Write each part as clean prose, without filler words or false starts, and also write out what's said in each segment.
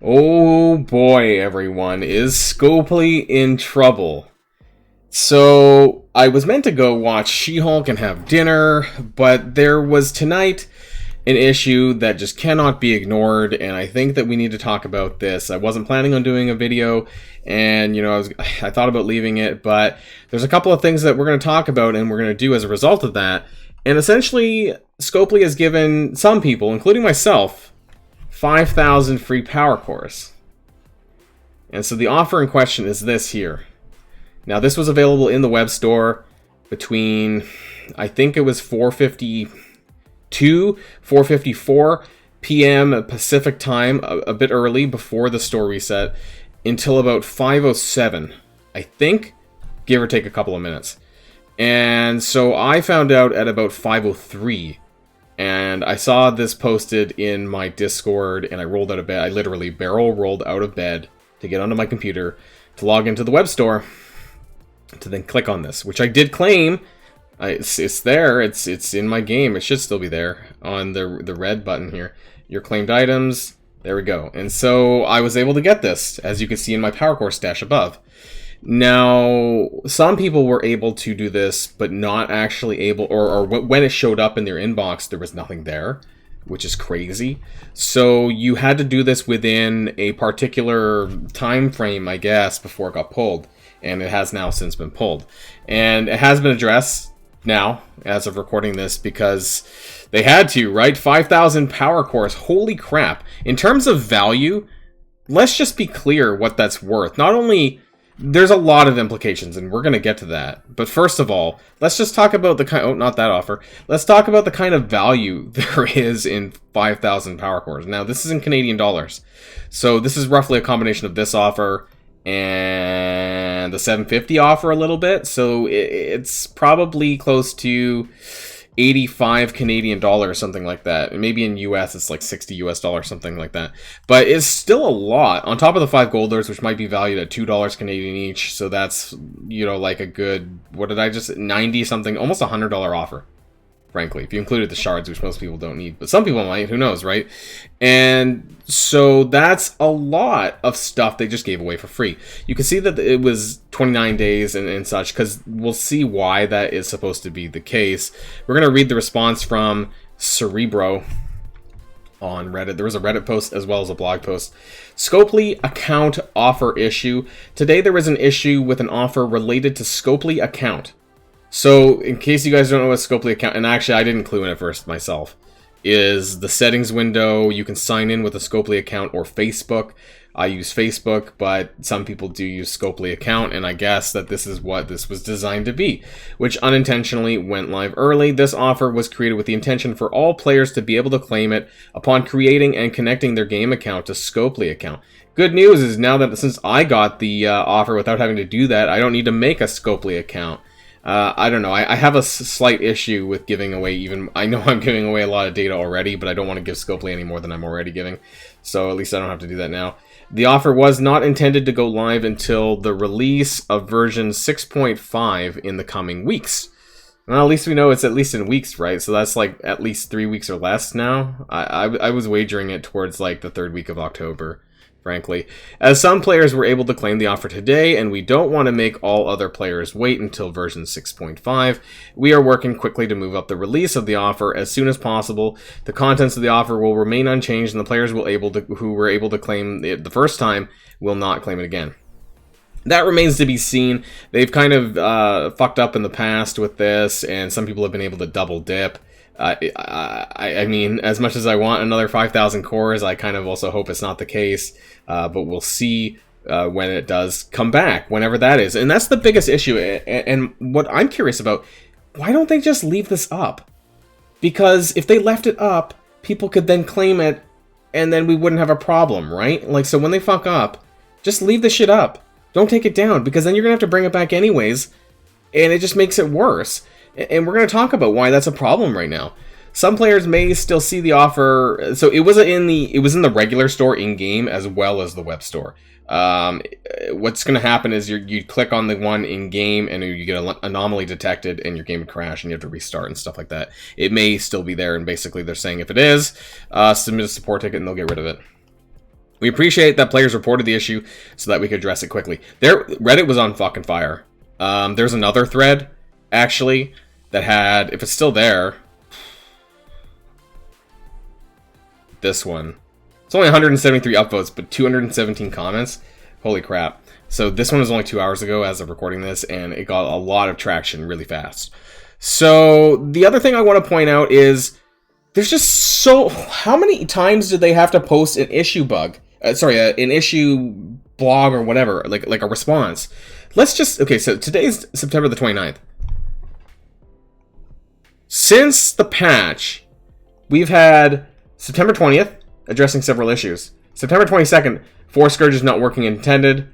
Oh boy, everyone, is Scopely in trouble? So, I was meant to go watch She-Hulk and have dinner, but there was tonight an issue that just cannot be ignored, and I think that we need to talk about this. I wasn't planning on doing a video, and I thought about leaving it, but there's a couple of things that we're going to talk about and we're going to do as a result of that. And essentially, Scopely has given some people, including myself, 5,000 free power cores. And so the offer in question is this here. Now, this was available in the web store between, I think it was 4:54 p.m. Pacific time, a bit early before the store reset, until about 5:07, I think, give or take a couple of minutes. And so I found out at about 5:03. And I saw this posted in my Discord, and I rolled out of bed. I literally barrel rolled out of bed to get onto my computer to log into the web store to then click on this, which I did claim. It's there. It's in my game. It should still be there on the red button here. Your claimed items. There we go. And so I was able to get this, as you can see in my power core stash above. Now, some people were able to do this, but not actually able, or when it showed up in their inbox, there was nothing there, which is crazy. So you had to do this within a particular time frame, I guess, before it got pulled. And it has now since been pulled. And it has been addressed now, as of recording this, because they had to, right? 5,000 power cores, holy crap. In terms of value, let's just be clear what that's worth. Not only... There's a lot of implications, and we're going to get to that. But first of all, let's just talk about the kind... Oh, not that offer. Let's talk about the kind of value there is in 5,000 power cores. Now, this is in Canadian dollars. So this is roughly a combination of this offer and the 750 offer a little bit. So it's probably close to 85 Canadian dollars, something like that. And maybe in US it's like 60 US dollars, something like that. But it's still a lot on top of the 5 golders, which might be valued at $2 Canadian each. So that's, like a good, what did I just, 90 something, almost $100 offer, frankly, if you included the shards, which most people don't need, but some people might, who knows, right? And so that's a lot of stuff they just gave away for free. You can see that it was 29 days and such, because we'll see why that is supposed to be the case. We're going to read the response from Cerebro on Reddit. There was a Reddit post as well as a blog post. Scopely account offer issue. Today there was an issue with an offer related to Scopely account. So, in case you guys don't know what Scopely account, and actually I didn't clue in at first myself, is the settings window. You can sign in with a Scopely account or Facebook. I use Facebook, but some people do use Scopely account, and I guess that this is what this was designed to be, which unintentionally went live early. This offer was created with the intention for all players to be able to claim it upon creating and connecting their game account to Scopely account. Good news is now that since I got the offer without having to do that, I don't need to make a Scopely account. I don't know. I have a slight issue with giving away I know I'm giving away a lot of data already, but I don't want to give Scopely any more than I'm already giving. So at least I don't have to do that now. The offer was not intended to go live until the release of version 6.5 in the coming weeks. Well, at least we know it's at least in weeks, right? So that's like at least 3 weeks or less now. I was wagering it towards like the 3rd week of October, frankly, as some players were able to claim the offer today, and we don't want to make all other players wait until version 6.5. We are working quickly to move up the release of the offer as soon as possible. The contents of the offer will remain unchanged, and the players who were able to claim it the first time will not claim it again. That remains to be seen. They've kind of fucked up in the past with this, and some people have been able to double dip. I mean, as much as I want another 5,000 cores, I kind of also hope it's not the case. But we'll see when it does come back, whenever that is. And that's the biggest issue. And what I'm curious about, why don't they just leave this up? Because if they left it up, people could then claim it, and then we wouldn't have a problem, right? Like, so when they fuck up, just leave the shit up. Don't take it down, because then you're going to have to bring it back anyways, and it just makes it worse. And we're going to talk about why that's a problem right now. Some players may still see the offer. So it was in the regular store in game as well as the web store. What's going to happen is you click on the one in game and you get an anomaly detected and your game would crash and you have to restart and stuff like that. It may still be there, and basically they're saying if it is, submit a support ticket and they'll get rid of it. We appreciate that players reported the issue so that we could address it quickly. Reddit was on fucking fire. There's another thread, actually, that had, if it's still there, this one. It's only 173 upvotes, but 217 comments. Holy crap. So this one was only 2 hours ago as of recording this, and it got a lot of traction really fast. So the other thing I want to point out is there's just so... How many times do they have to post an issue bug? An issue blog or whatever, like a response. Let's just... Okay, so today's September the 29th. Since the patch, we've had September 20th, addressing several issues. September 22nd, 4 Scourges not working intended.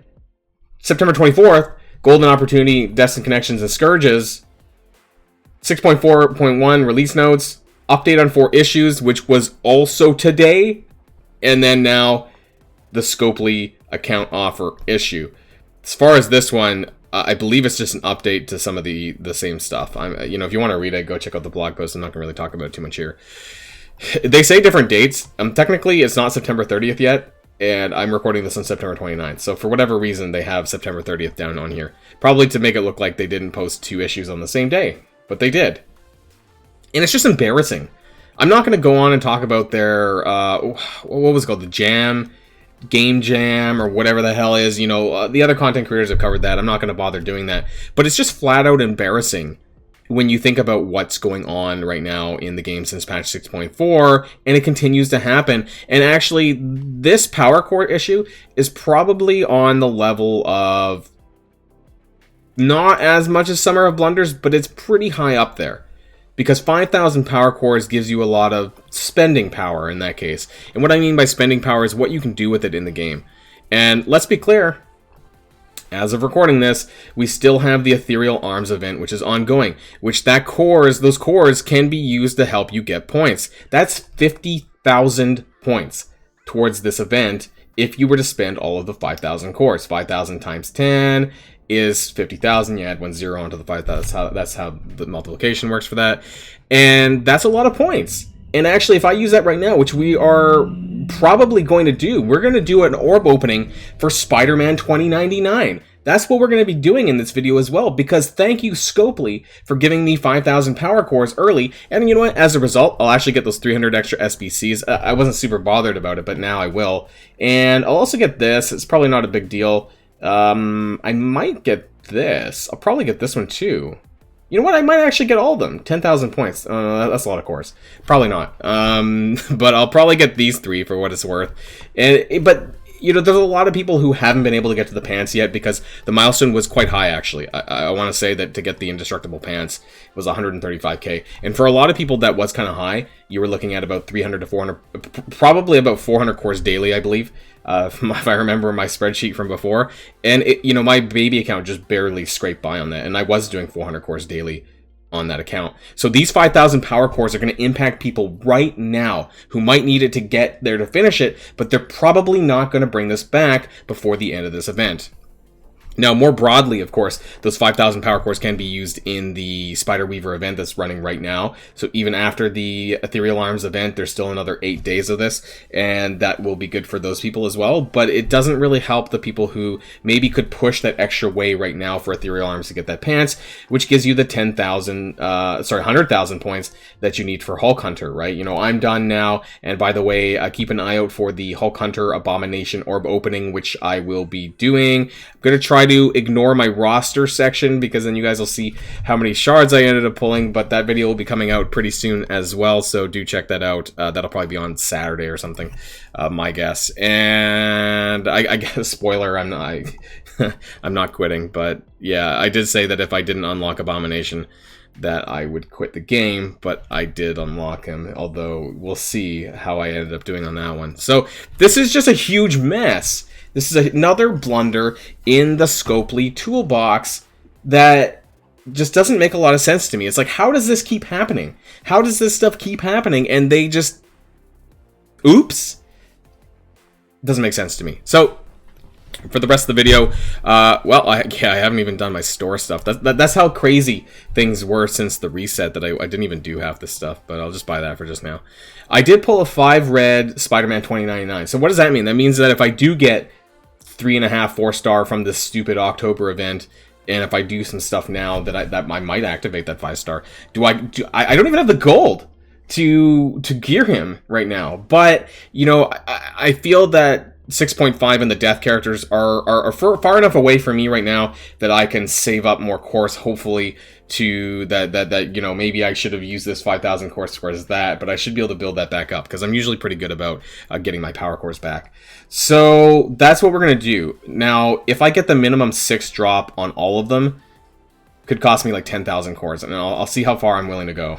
September 24th, Golden Opportunity, Destined Connections, and Scourges. 6.4.1 release notes. Update on 4 issues, which was also today. And then now, the Scopely account offer issue. As far as this one, I believe it's just an update to some of the same stuff. You know, if you want to read it, go check out the blog post. I'm not going to really talk about it too much here. They say different dates. Technically, it's not September 30th yet, and I'm recording this on September 29th. So for whatever reason, they have September 30th down on here. Probably to make it look like they didn't post 2 issues on the same day, but they did. And it's just embarrassing. I'm not going to go on and talk about their, what was it called, the Game Jam, or whatever the hell is, you know, the other content creators have covered that. I'm not going to bother doing that. But it's just flat out embarrassing when you think about what's going on right now in the game since patch 6.4, and it continues to happen. And actually, this power core issue is probably on the level of not as much as Summer of Blunders, but it's pretty high up there. Because 5,000 power cores gives you a lot of spending power in that case. And what I mean by spending power is what you can do with it in the game. And let's be clear, as of recording this, we still have the Ethereal Arms event, which is ongoing. Which those cores can be used to help you get points. That's 50,000 points towards this event if you were to spend all of the 5,000 cores. 5,000 times 10 is 50,000. You add 1 0 onto the 5,000. That's how the multiplication works for that. And that's a lot of points. And actually, if I use that right now, which we are probably going to do, we're going to do an orb opening for Spiderman 2099. That's what we're going to be doing in this video as well, because thank you, Scopely, for giving me 5,000 power cores early. And you know what? As a result, I'll actually get those 300 extra SBCs. I wasn't super bothered about it, but now I will. And I'll also get this. It's probably not a big deal. I might get this. I'll probably get this one too. You know what? I might actually get all of them. 10,000 points. That's a lot of cores. Probably not. But I'll probably get these 3 for what it's worth. But you know, there's a lot of people who haven't been able to get to the pants yet because the milestone was quite high, actually. I want to say that to get the indestructible pants was 135k. And for a lot of people, that was kind of high. You were looking at about 300 to 400, probably about 400 cores daily, I believe. If I remember my spreadsheet from before. And, you know, my baby account just barely scraped by on that. And I was doing 400 cores daily on that account. So these 5,000 power cores are going to impact people right now who might need it to get there to finish it, but they're probably not going to bring this back before the end of this event. Now, more broadly, of course, those 5,000 power cores can be used in the Spider Weaver event that's running right now. So even after the Ethereal Arms event, there's still another 8 days of this, and that will be good for those people as well. But it doesn't really help the people who maybe could push that extra way right now for Ethereal Arms to get that pants, which gives you the 100,000 points that you need for Hulk Hunter, right? You know, I'm done now, and by the way, keep an eye out for the Hulk Hunter Abomination Orb opening, which I will be doing. I'm going to try to ignore my roster section because then you guys will see how many shards I ended up pulling, but that video will be coming out pretty soon as well, so do check that out. That'll probably be on Saturday or something, my guess. And I guess, spoiler, I'm not quitting, but yeah, I did say that if I didn't unlock Abomination that I would quit the game, but I did unlock him, although we'll see how I ended up doing on that one. So this is just a huge mess. This is another blunder in the Scopely toolbox that just doesn't make a lot of sense to me. It's like, how does this keep happening? How does this stuff keep happening? And they just... Oops. Doesn't make sense to me. So, For the rest of the video, well, I haven't even done my store stuff. That's how crazy things were since the reset that I didn't even do half this stuff, but I'll just buy that for just now. I did pull a 5 red Spider-Man 2099. So what does that mean? That means that if I do get 3.5, 4-star from this stupid October event, and if I do some stuff now that I might activate that 5-star. I don't even have the gold to gear him right now, but you know, I feel that 6.5 and the death characters are far enough away from me right now that I can save up more cores, hopefully, to that you know, maybe I should have used this 5,000 core squares as that, but I should be able to build that back up, because I'm usually pretty good about getting my power cores back. So that's what we're going to do. Now, if I get the minimum 6 drop on all of them, could cost me like 10,000 cores, and I'll see how far I'm willing to go.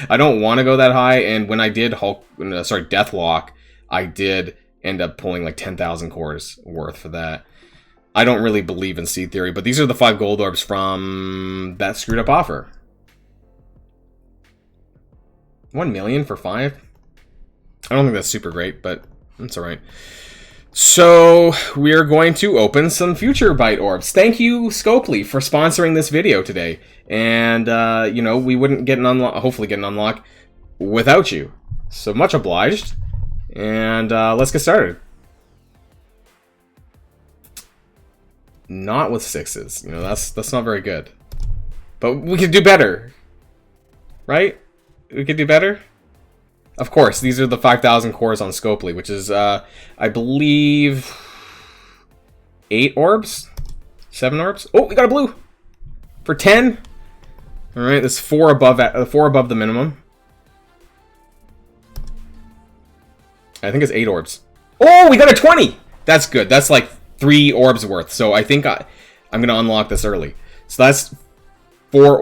I don't want to go that high, and when I did Deathlock, I did end up pulling like 10,000 cores worth for that. I don't really believe in seed theory, but these are the 5 gold orbs from that screwed up offer. 1 million for 5? I don't think that's super great, but that's alright. So we're going to open some future bite orbs. Thank you, Scopely, for sponsoring this video today. And you know, we wouldn't get an unlock, hopefully get an unlock without you. So much obliged. And let's get started. Not with 6s. You know, that's not very good. But we could do better. Right? We could do better? Of course, these are the 5,000 cores on Scopely, which is, I believe, 8 orbs? 7 orbs? Oh, we got a blue! For 10? Alright, that's 4 above the minimum. I think it's 8 orbs. Oh, we got a 20! That's good. That's like 3 orbs worth. So I think I'm going to unlock this early. So that's 4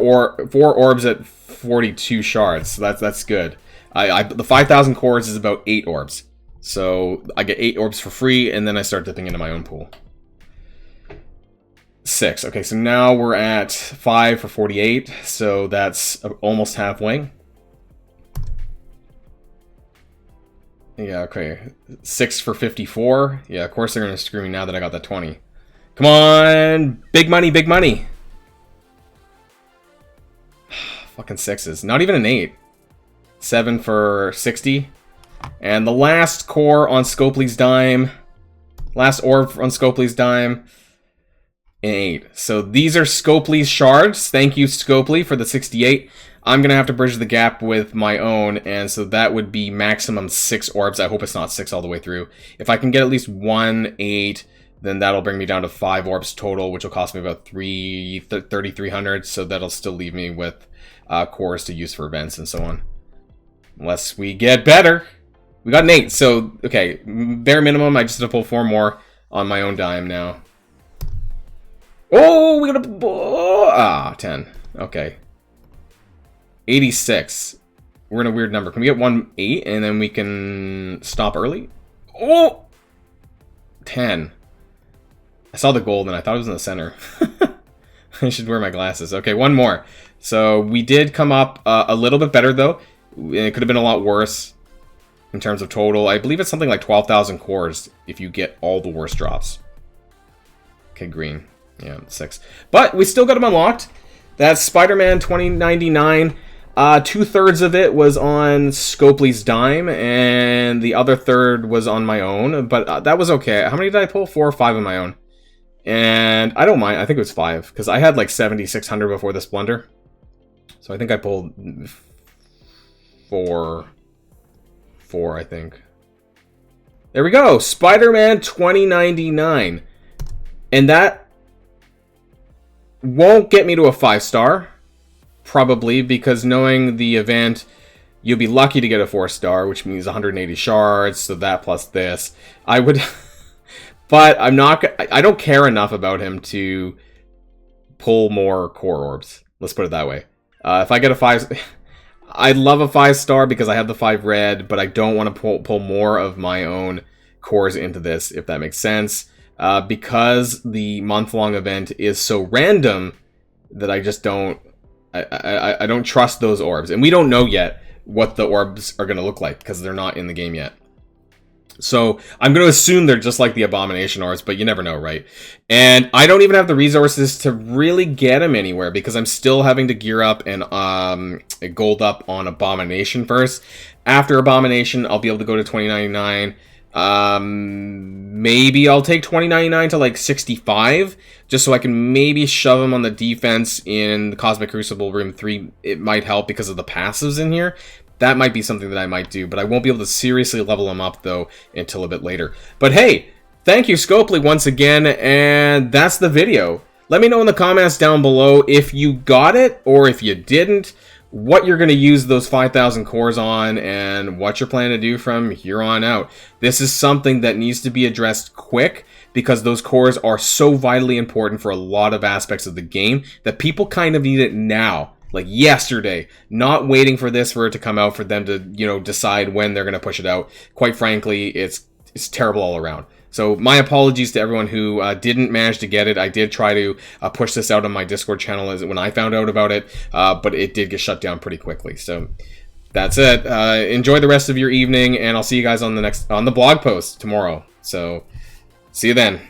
orbs at 42 shards. So that's good. The 5,000 cores is about 8 orbs. So I get 8 orbs for free, and then I start dipping into my own pool. 6. Okay, so now we're at 5 for 48. So that's almost halfway. Yeah, okay. 6 for 54. Yeah, of course they're going to screw me now that I got that 20. Come on! Big money, big money! Fucking 6s. Not even an 8. 7 for 60. And the last core on Scopely's dime. Last orb on Scopely's dime. An 8. So these are Scopely's shards. Thank you, Scopely, for the 68. I'm going to have to bridge the gap with my own, and so that would be maximum 6 orbs. I hope it's not 6 all the way through. If I can get at least 1 8, then that'll bring me down to 5 orbs total, which will cost me about 3,300, so that'll still leave me with cores to use for events and so on. Unless we get better. We got an 8, so, okay, bare minimum, I just have to pull 4 more on my own dime now. Oh, we got a... 10. Okay. 86. We're in a weird number. Can we get 1 8 and then we can stop early? Oh! 10. I saw the gold and I thought it was in the center. I should wear my glasses. Okay, 1 more. So we did come up a little bit better though. It could have been a lot worse in terms of total. I believe it's something like 12,000 cores if you get all the worst drops. Okay, green. Yeah, 6. But we still got them unlocked. That's Spider-Man 2099. 2/3 of it was on Scopely's dime, and the other third was on my own, but that was okay. How many did I pull? 4 or 5 on my own. And I don't mind. I think it was 5, because I had like 7,600 before this blunder. So I think I pulled 4, I think. There we go! Spider-Man 2099. And that won't get me to a 5-star. Probably, because knowing the event, you'll be lucky to get a 4-star, which means 180 shards, so that plus this. I would... but I'm not... I don't care enough about him to pull more core orbs. Let's put it that way. If I get a 5... I'd love a 5-star because I have the 5 red, but I don't want to pull more of my own cores into this, if that makes sense. Because the month-long event is so random that I just don't... I don't trust those orbs. And we don't know yet what the orbs are going to look like because they're not in the game yet. So I'm going to assume they're just like the Abomination ores, but you never know, right? And I don't even have the resources to really get them anywhere because I'm still having to gear up and gold up on Abomination first. After Abomination, I'll be able to go to 2099. Maybe I'll take 2099 to like 65, just so I can maybe shove them on the defense in the Cosmic Crucible Room 3. It might help because of the passives in here. That might be something that I might do, but I won't be able to seriously level them up, though, until a bit later. But hey, thank you, Scopely, once again, and that's the video. Let me know in the comments down below if you got it, or if you didn't, what you're going to use those 5,000 cores on, and what you're planning to do from here on out. This is something that needs to be addressed quick, because those cores are so vitally important for a lot of aspects of the game, that people kind of need it now. Like yesterday, not waiting for this for it to come out for them to, you know, decide when they're going to push it out. Quite frankly, it's terrible all around. So my apologies to everyone who didn't manage to get it. I did try to push this out on my Discord channel when I found out about it, but it did get shut down pretty quickly. So that's it. Enjoy the rest of your evening, and I'll see you guys on the blog post tomorrow. So see you then.